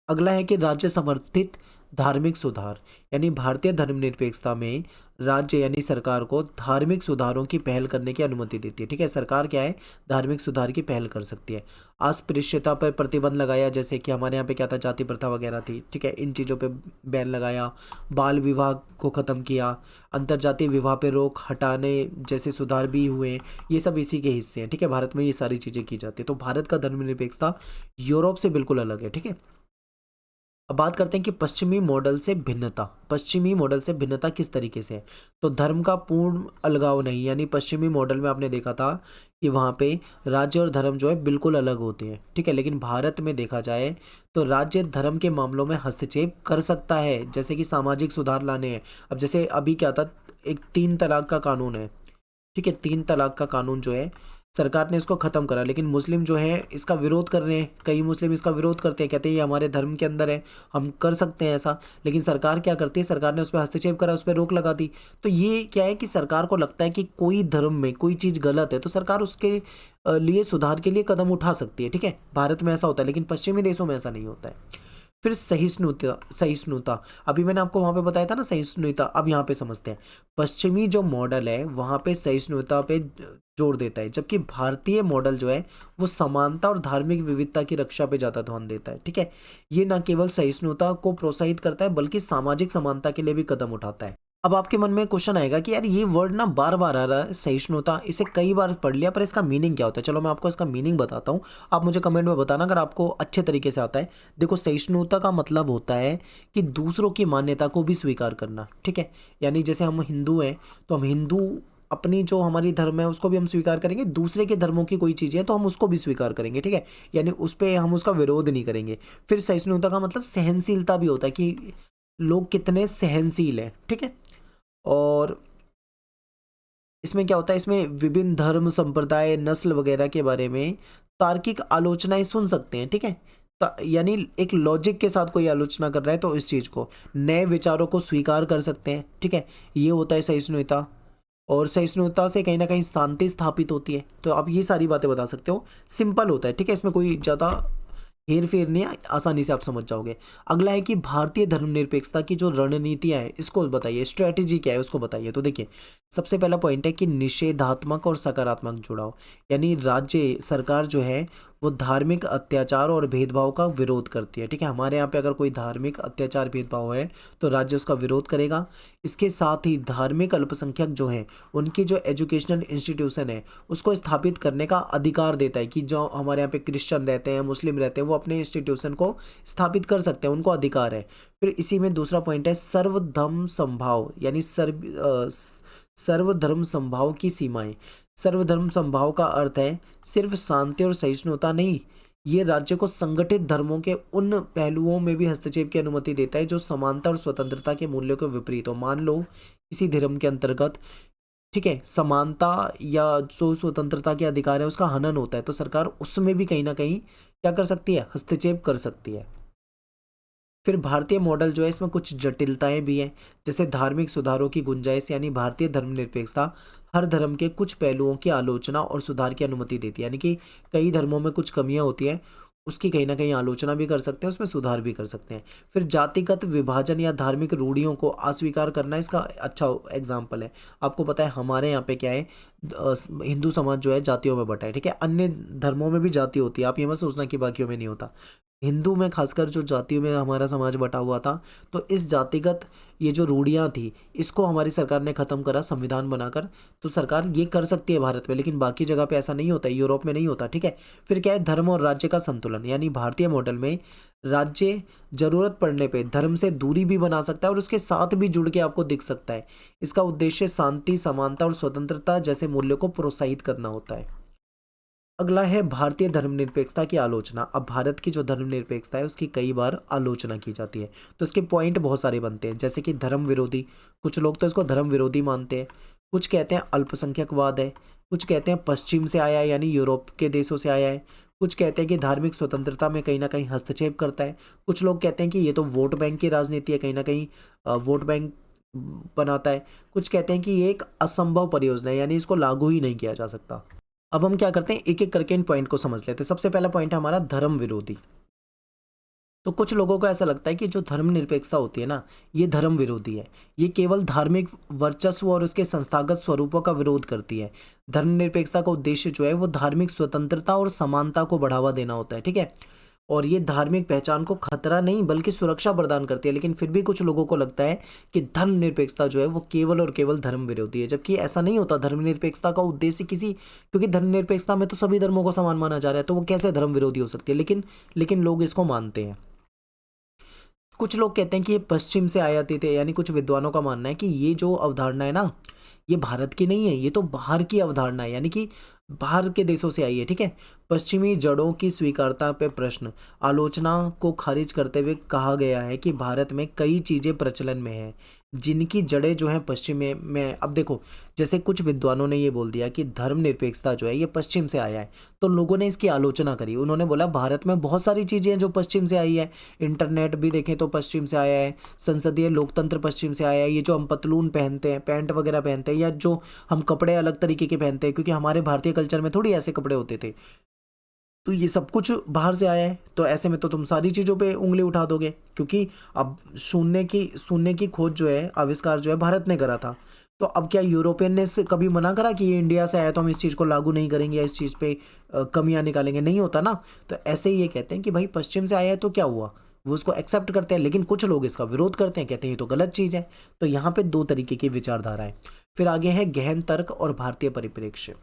अगला है कि राज्य समर्थित धार्मिक सुधार। यानी भारतीय धर्मनिरपेक्षता में राज्य यानी सरकार को धार्मिक सुधारों की पहल करने की अनुमति देती है। ठीक है, सरकार क्या है, धार्मिक सुधार की पहल कर सकती है। अस्पृश्यता पर प्रतिबंध लगाया, जैसे कि हमारे यहाँ पे क्या था, जाति प्रथा वगैरह थी। ठीक है, इन चीज़ों पे बैन लगाया। बाल विवाह को ख़त्म किया। अंतर्जातीय विवाह पे रोक हटाने जैसे सुधार भी हुए, ये सब इसी के हिस्से हैं। ठीक है, भारत में ये सारी चीज़ें की जाती है। तो भारत का धर्मनिरपेक्षता यूरोप से बिल्कुल अलग है। ठीक है, अब बात करते हैं कि पश्चिमी मॉडल से भिन्नता। पश्चिमी मॉडल से भिन्नता किस तरीके से है, तो धर्म का पूर्ण अलगाव नहीं। यानी पश्चिमी मॉडल में आपने देखा था कि वहाँ पे राज्य और धर्म जो है बिल्कुल अलग होते हैं। ठीक है, लेकिन भारत में देखा जाए तो राज्य धर्म के मामलों में हस्तक्षेप कर सकता है, जैसे कि सामाजिक सुधार लाने हैं। अब जैसे अभी क्या था, एक 3 तलाक का कानून है। ठीक है, 3 तलाक का कानून जो है सरकार ने इसको ख़त्म करा, लेकिन मुस्लिम जो है इसका विरोध कर रहे हैं। कई मुस्लिम इसका विरोध करते हैं, कहते हैं ये हमारे धर्म के अंदर है, हम कर सकते हैं ऐसा। लेकिन सरकार क्या करती है, सरकार ने उस पर हस्तक्षेप करा, उस पर रोक लगा दी। तो ये क्या है कि सरकार को लगता है कि कोई धर्म में कोई चीज़ गलत है तो सरकार उसके लिए सुधार के लिए कदम उठा सकती है। ठीक है, भारत में ऐसा होता है, लेकिन पश्चिमी देशों में ऐसा नहीं होता है। फिर सहिष्णुता, अभी मैंने आपको वहां पे बताया था ना सहिष्णुता। अब यहाँ पे समझते हैं, पश्चिमी जो मॉडल है वहां पे सहिष्णुता पे जोर देता है, जबकि भारतीय मॉडल जो है वो समानता और धार्मिक विविधता की रक्षा पे ज्यादा ध्यान देता है। ठीक है, ये न केवल सहिष्णुता को प्रोत्साहित करता है बल्कि सामाजिक समानता के लिए भी कदम उठाता है। अब आपके मन में क्वेश्चन आएगा कि यार ये वर्ड ना बार बार आ रहा है सहिष्णुता, इसे कई बार पढ़ लिया पर इसका मीनिंग क्या होता है। चलो मैं आपको इसका मीनिंग बताता हूँ, आप मुझे कमेंट में बताना अगर आपको अच्छे तरीके से आता है। देखो, सहिष्णुता का मतलब होता है कि दूसरों की मान्यता को भी स्वीकार करना। ठीक है, यानी जैसे हम हिंदू हैं तो हम हिंदू अपनी जो हमारी धर्म है उसको भी हम स्वीकार करेंगे, दूसरे के धर्मों की कोई चीज़ है तो हम उसको भी स्वीकार करेंगे। ठीक है, यानी उस पर हम उसका विरोध नहीं करेंगे। फिर सहिष्णुता का मतलब सहनशीलता भी होता है कि लोग कितने सहनशील हैं। ठीक है, और इसमें क्या होता है, इसमें विभिन्न धर्म संप्रदाय नस्ल वगैरह के बारे में तार्किक आलोचनाएं सुन सकते हैं। ठीक है, यानी एक लॉजिक के साथ कोई आलोचना कर रहा है तो इस चीज़ को, नए विचारों को स्वीकार कर सकते हैं। ठीक है, ये होता है सहिष्णुता। और सहिष्णुता से कहीं ना कहीं शांति स्थापित होती है। तो आप ये सारी बातें बता सकते हो, सिंपल होता है, ठीक है, इसमें कोई ज़्यादा हेर फेर नहीं है, आसानी से आप समझ जाओगे। अगला है कि भारतीय धर्मनिरपेक्षता की जो रणनीतियां है इसको बताइए, स्ट्रेटेजी क्या है उसको बताइए। तो देखिए, सबसे पहला पॉइंट है कि निषेधात्मक और सकारात्मक जुड़ाव, यानी राज्य सरकार जो है वो धार्मिक अत्याचार और भेदभाव का विरोध करती है, ठीक है। हमारे यहाँ पे अगर कोई धार्मिक अत्याचार भेदभाव है तो राज्य उसका विरोध करेगा। इसके साथ ही धार्मिक अल्पसंख्यक जो है उनकी जो एजुकेशनल इंस्टीट्यूशन है उसको स्थापित करने का अधिकार देता है, कि जो हमारे यहाँ पे क्रिश्चियन रहते हैं, मुस्लिम रहते हैं, वो अपने इंस्टीट्यूशन को स्थापित कर सकते हैं, उनको अधिकार है। फिर इसी में दूसरा पॉइंट है सर्वधर्म समभाव, यानी सर्वधर्म समभाव की सीमाएं। सर्वधर्म समभाव का अर्थ है सिर्फ शांति और सहिष्णुता नहीं, ये राज्य को संगठित धर्मों के उन पहलुओं में भी हस्तक्षेप की अनुमति देता है जो समानता और स्वतंत्रता के मूल्यों के विपरीत हो। मान लो किसी धर्म के अंतर्गत, ठीक है, समानता या जो स्वतंत्रता के अधिकार है उसका हनन होता है, तो सरकार उसमें भी कहीं ना कहीं क्या कर सकती है, हस्तक्षेप कर सकती है। फिर भारतीय मॉडल जो है इसमें कुछ जटिलताएं भी हैं, जैसे धार्मिक सुधारों की गुंजाइश, यानी भारतीय धर्मनिरपेक्षता हर धर्म के कुछ पहलुओं की आलोचना और सुधार की अनुमति देती है, यानी कि कई धर्मों में कुछ कमियां होती हैं, उसकी कहीं ना कहीं आलोचना भी कर सकते हैं, उसमें सुधार भी कर सकते हैं। फिर जातिगत विभाजन या धार्मिक रूढ़ियों को अस्वीकार करना इसका अच्छा एग्जाम्पल है। आपको पता है हमारे यहाँ पे क्या है, हिंदू समाज जो है जातियों में बटा है, ठीक है। अन्य धर्मों में भी जाति होती है, आप ये मत सोचना कि बाकियों में नहीं होता। हिंदू में खासकर जो जातियों में हमारा समाज बटा हुआ था, तो इस जातिगत ये जो रूढ़ियाँ थी इसको हमारी सरकार ने ख़त्म करा संविधान बनाकर। तो सरकार ये कर सकती है भारत में, लेकिन बाकी जगह पे ऐसा नहीं होता, यूरोप में नहीं होता, ठीक है। फिर क्या है, धर्म और राज्य का संतुलन, यानी भारतीय मॉडल में राज्य जरूरत पड़ने पे धर्म से दूरी भी बना सकता है और उसके साथ भी जुड़ के आपको दिख सकता है। इसका उद्देश्य शांति, समानता और स्वतंत्रता जैसे मूल्यों को प्रोत्साहित करना होता है। अगला है भारतीय धर्मनिरपेक्षता की आलोचना। अब भारत की जो धर्मनिरपेक्षता है उसकी कई बार आलोचना की जाती है, तो इसके पॉइंट बहुत सारे बनते हैं, जैसे कि धर्म विरोधी, कुछ लोग तो इसको धर्म विरोधी मानते हैं, कुछ कहते हैं अल्पसंख्यकवाद है, कुछ कहते हैं पश्चिम से आया है यानी यूरोप के देशों से आया है, कुछ कहते हैं कि धार्मिक स्वतंत्रता में कहीं ना कहीं हस्तक्षेप करता है, कुछ लोग कहते हैं कि ये तो वोट बैंक की राजनीति है, कहीं ना कहीं वोट बैंक बनाता है, कुछ कहते हैं कि ये एक असंभव परियोजना है, यानी इसको लागू ही नहीं किया जा सकता। अब हम क्या करते हैं, एक एक करके इन पॉइंट को समझ लेते हैं। सबसे पहला पॉइंट है हमारा धर्म विरोधी। तो कुछ लोगों को ऐसा लगता है कि जो धर्मनिरपेक्षता होती है ना, ये धर्म विरोधी है, ये केवल धार्मिक वर्चस्व और उसके संस्थागत स्वरूपों का विरोध करती है। धर्मनिरपेक्षता का उद्देश्य जो है वो धार्मिक स्वतंत्रता और समानता को बढ़ावा देना होता है, ठीक है। और ये धार्मिक पहचान को खतरा नहीं बल्कि सुरक्षा प्रदान करती है। लेकिन फिर भी कुछ लोगों को लगता है कि धर्मनिरपेक्षता जो है वो केवल और केवल धर्म विरोधी है, जबकि ऐसा नहीं होता। धर्मनिरपेक्षता का उद्देश्य क्योंकि धर्मनिरपेक्षता में तो सभी धर्मों को समान माना जा रहा है, तो वो कैसे धर्म विरोधी हो सकती है, लेकिन लोग इसको मानते हैं। कुछ लोग कहते हैं कि ये पश्चिम से आयातित है, यानी कुछ विद्वानों का मानना है कि ये जो अवधारणा है ना, ये भारत की नहीं है, ये तो बाहर की अवधारणा है, यानी कि बाहर के देशों से आई है, ठीक है। पश्चिमी जड़ों की स्वीकारता पे प्रश्न, आलोचना को खारिज करते हुए कहा गया है कि भारत में कई चीज़ें प्रचलन में हैं जिनकी जड़ें जो हैं पश्चिम में। अब देखो, जैसे कुछ विद्वानों ने ये बोल दिया कि धर्मनिरपेक्षता जो है ये पश्चिम से आया है, तो लोगों ने इसकी आलोचना करी। उन्होंने बोला भारत में बहुत सारी चीज़ें हैं जो पश्चिम से आई है, इंटरनेट भी देखें तो पश्चिम से आया है, संसदीय लोकतंत्र पश्चिम से आया है, ये जो हम पतलून पहनते हैं, पैंट वगैरह पहनते हैं, या जो हम कपड़े अलग तरीके के पहनते हैं, क्योंकि हमारे भारतीय कल्चर में थोड़ी ऐसे कपड़े होते थे, तो ये सब कुछ बाहर से आया है। तो ऐसे में तो तुम सारी चीज़ों पे उंगली उठा दोगे, क्योंकि अब शून्य की खोज जो है, आविष्कार जो है भारत ने करा था। तो अब क्या यूरोपियन ने कभी मना करा कि ये इंडिया से आया तो हम इस चीज़ को लागू नहीं करेंगे या इस चीज़ पे कमियां निकालेंगे? नहीं होता ना। तो ऐसे ही ये कहते हैं कि भाई पश्चिम से आया है तो क्या हुआ, वो उसको एक्सेप्ट करते हैं, लेकिन कुछ लोग इसका विरोध करते हैं, कहते हैं ये तो गलत चीज़ है। तो यहाँ पे दो तरीके की विचारधारा है। फिर आगे है गहन तर्क और भारतीय परिप्रेक्ष्य,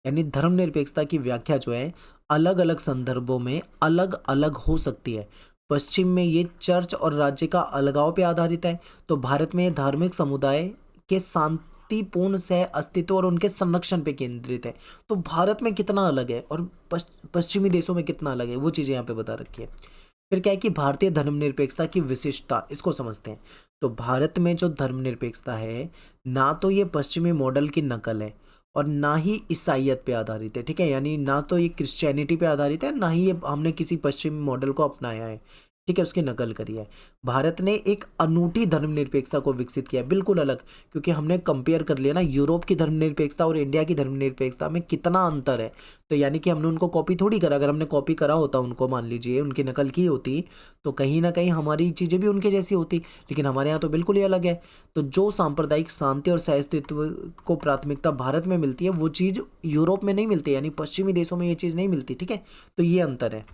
यानी धर्मनिरपेक्षता की व्याख्या जो है अलग अलग संदर्भों में अलग अलग हो सकती है। पश्चिम में ये चर्च और राज्य का अलगाव पे आधारित है, तो भारत में धार्मिक समुदाय के शांतिपूर्ण सह अस्तित्व और उनके संरक्षण पे केंद्रित है। तो भारत में कितना अलग है और पश्चिमी देशों में कितना अलग है, वो चीज़ें यहाँ पे बता रखी है। फिर क्या है कि भारतीय धर्मनिरपेक्षता की विशिष्टता, इसको समझते हैं। तो भारत में जो धर्मनिरपेक्षता है, ना तो ये पश्चिमी मॉडल की नकल है और ना ही ईसाइयत पे आधारित है, ठीक है। यानी ना तो ये क्रिश्चियनिटी पे आधारित है, ना ही ये हमने किसी पश्चिमी मॉडल को अपनाया है। ठीक है, उसकी नकल करी है। भारत ने एक अनूठी धर्मनिरपेक्षता को विकसित किया है, बिल्कुल अलग, क्योंकि हमने कंपेयर कर लिया ना यूरोप की धर्मनिरपेक्षता और इंडिया की धर्मनिरपेक्षता में कितना अंतर है। तो यानी कि हमने उनको कॉपी थोड़ी करा, अगर हमने कॉपी करा होता उनको, मान लीजिए उनकी नकल की होती, तो कहीं ना कहीं हमारी चीज़ें भी उनके जैसी होती, लेकिन हमारे यहाँ तो बिल्कुल ही अलग है। तो जो सांप्रदायिक शांति और सहअस्तित्व को प्राथमिकता भारत में मिलती है, वो चीज़ यूरोप में नहीं मिलती, यानी पश्चिमी देशों में ये चीज़ नहीं मिलती। ठीक है, तो ये अंतर है।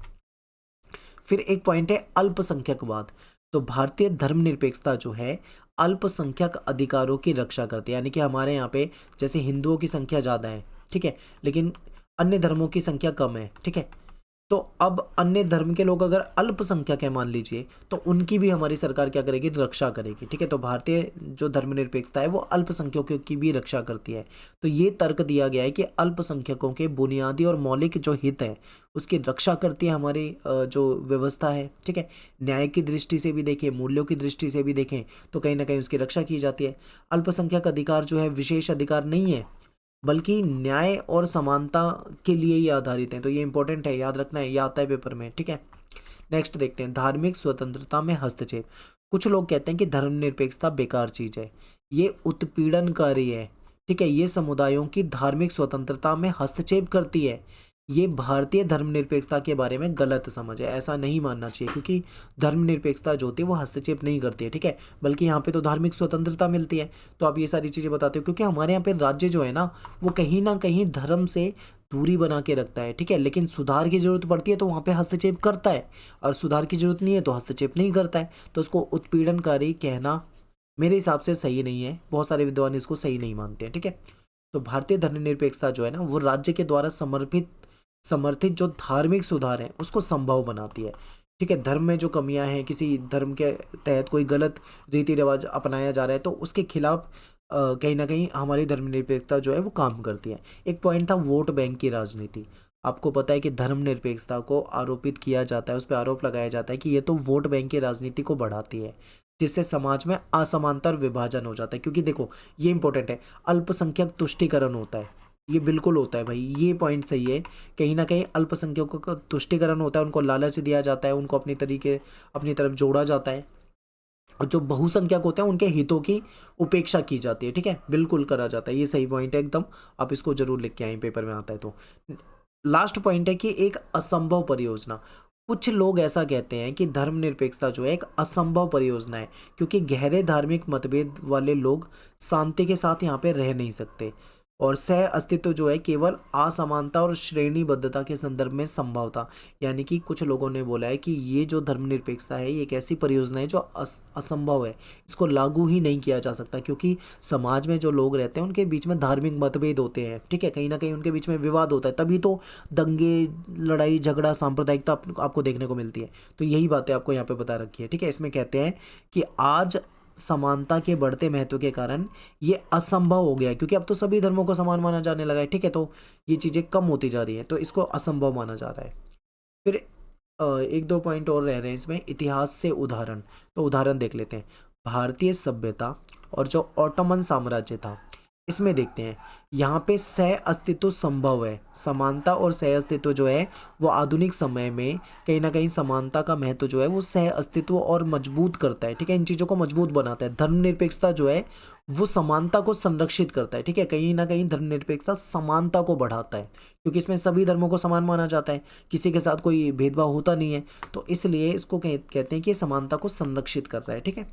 फिर एक पॉइंट है अल्पसंख्यकवाद। तो भारतीय धर्मनिरपेक्षता जो है अल्पसंख्यक अधिकारों की रक्षा करती है, यानी कि हमारे यहाँ पे जैसे हिंदुओं की संख्या ज़्यादा है, ठीक है, लेकिन अन्य धर्मों की संख्या कम है, ठीक है। तो अब अन्य धर्म के लोग अगर अल्पसंख्यक है मान लीजिए, तो उनकी भी हमारी सरकार क्या करेगी, रक्षा करेगी। ठीक है, तो भारतीय जो धर्मनिरपेक्षता है वो अल्पसंख्यकों की भी रक्षा करती है। तो ये तर्क दिया गया है कि अल्पसंख्यकों के बुनियादी और मौलिक जो हित है उसकी रक्षा करती है हमारी जो व्यवस्था है। ठीक है, न्याय की दृष्टि से भी देखें, मूल्यों की दृष्टि से भी देखें, तो कहीं ना कहीं उसकी रक्षा की जाती है। अल्पसंख्यक अधिकार जो है विशेष अधिकार नहीं है, बल्कि न्याय और समानता के लिए ही आधारित हैं। तो ये इंपॉर्टेंट है, याद रखना है, ये आता है पेपर में। ठीक है, नेक्स्ट देखते हैं धार्मिक स्वतंत्रता में हस्तक्षेप। कुछ लोग कहते हैं कि धर्मनिरपेक्षता बेकार चीज है, ये उत्पीड़नकारी है। ठीक है, ये समुदायों की धार्मिक स्वतंत्रता में हस्तक्षेप करती है। ये भारतीय धर्मनिरपेक्षता के बारे में गलत समझ है, ऐसा नहीं मानना चाहिए, क्योंकि धर्मनिरपेक्षता जो होती है वो हस्तक्षेप नहीं करती है। ठीक है, बल्कि यहाँ पे तो धार्मिक स्वतंत्रता मिलती है। तो आप ये सारी चीज़ें बताते हो, क्योंकि हमारे यहाँ पे राज्य जो है ना वो कहीं ना कहीं धर्म से दूरी बना के रखता है। ठीक है, लेकिन सुधार की जरूरत पड़ती है तो वहाँ पे हस्तक्षेप करता है, और सुधार की जरूरत नहीं है तो हस्तक्षेप नहीं करता है। तो उसको उत्पीड़नकारी कहना मेरे हिसाब से सही नहीं है, बहुत सारे विद्वान इसको सही नहीं मानते हैं। ठीक है, तो भारतीय धर्मनिरपेक्षता जो है ना वो राज्य के द्वारा समर्थित जो धार्मिक सुधार है उसको संभव बनाती है। ठीक है, धर्म में जो कमियां हैं, किसी धर्म के तहत कोई गलत रीति रिवाज अपनाया जा रहा है, तो उसके खिलाफ कहीं ना कहीं हमारी धर्मनिरपेक्षता जो है वो काम करती है। एक पॉइंट था वोट बैंक की राजनीति। आपको पता है कि धर्मनिरपेक्षता को आरोपित किया जाता है, उस पर आरोप लगाया जाता है कि ये तो वोट बैंक की राजनीति को बढ़ाती है, जिससे समाज में असमानता और विभाजन हो जाता है। क्योंकि देखो ये इंपॉर्टेंट है, अल्पसंख्यक तुष्टीकरण होता है, ये बिल्कुल होता है भाई, ये पॉइंट सही है। कहीं ना कहीं अल्पसंख्यकों का तुष्टीकरण होता है, उनको लालच दिया जाता है, उनको अपनी तरफ जोड़ा जाता है, और जो बहुसंख्यक होते हैं उनके हितों की उपेक्षा की जाती है। ठीक है, बिल्कुल करा जाता है, ये सही पॉइंट है एकदम, आप इसको जरूर लिख के आए, पेपर में आता है। तो लास्ट पॉइंट है कि एक असंभव परियोजना। कुछ लोग ऐसा कहते हैं कि धर्मनिरपेक्षता जो है एक असंभव परियोजना है, क्योंकि गहरे धार्मिक मतभेद वाले लोग शांति के साथ यहाँ पे रह नहीं सकते, और सह अस्तित्व जो है केवल असमानता और श्रेणीबद्धता के संदर्भ में संभव था। यानी कि कुछ लोगों ने बोला है कि ये जो धर्मनिरपेक्षता है ये एक ऐसी परियोजना है जो असंभव है, इसको लागू ही नहीं किया जा सकता, क्योंकि समाज में जो लोग रहते हैं उनके बीच में धार्मिक मतभेद होते हैं। ठीक है, कहीं ना कहीं उनके बीच में विवाद होता है, तभी तो दंगे, लड़ाई झगड़ा, सांप्रदायिकता आपको देखने को मिलती है। तो यही बातें आपको यहाँ पे बता रखी है। ठीक है, इसमें कहते हैं कि आज समानता के बढ़ते महत्व के कारण ये असंभव हो गया है, क्योंकि अब तो सभी धर्मों को समान माना जाने लगा है। ठीक है, तो ये चीज़ें कम होती जा रही हैं, तो इसको असंभव माना जा रहा है। फिर एक दो पॉइंट और रह रहे हैं इसमें, इतिहास से उदाहरण। तो उदाहरण देख लेते हैं, भारतीय सभ्यता और जो ऑटोमन साम्राज्य था, इसमें देखते हैं यहाँ पे सह अस्तित्व संभव है। समानता और सह अस्तित्व जो है वो आधुनिक समय में कहीं ना कहीं समानता का महत्व जो है वो सह अस्तित्व और मजबूत करता है। ठीक है, इन चीज़ों को मजबूत बनाता है। धर्मनिरपेक्षता जो है वो समानता को संरक्षित करता है। ठीक है, कहीं ना कहीं धर्मनिरपेक्षता समानता को बढ़ाता है, क्योंकि इसमें सभी धर्मों को समान माना जाता है, किसी के साथ कोई भेदभाव होता नहीं है, तो इसलिए इसको कहते हैं कि समानता को संरक्षित कर रहा है। ठीक है,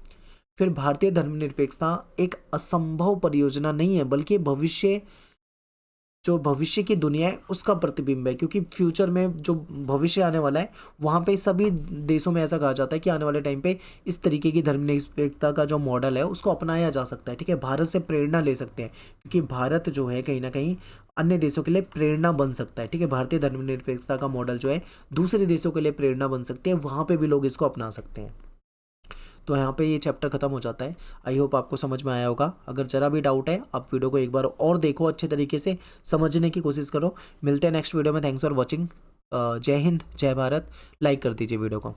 फिर भारतीय धर्मनिरपेक्षता एक असंभव परियोजना नहीं है, बल्कि भविष्य की दुनिया है उसका प्रतिबिंब है, क्योंकि फ्यूचर में जो भविष्य आने वाला है वहाँ पे सभी देशों में ऐसा कहा जाता है कि आने वाले टाइम पे इस तरीके की धर्मनिरपेक्षता का जो मॉडल है उसको अपनाया जा सकता है। ठीक है, भारत से प्रेरणा ले सकते हैं, क्योंकि भारत जो है कहीं ना कहीं अन्य देशों के लिए प्रेरणा बन सकता है। ठीक है, भारतीय धर्मनिरपेक्षता का मॉडल जो है दूसरे देशों के लिए प्रेरणा बन सकती है, वहाँ पर भी लोग इसको अपना सकते हैं। तो यहाँ पे ये चैप्टर खत्म हो जाता है। आई होप आपको समझ में आया होगा। अगर जरा भी डाउट है आप वीडियो को एक बार और देखो, अच्छे तरीके से समझने की कोशिश करो। मिलते हैं नेक्स्ट वीडियो में। Thanks for watching. जय हिंद, जय भारत। लाइक कर दीजिए वीडियो को।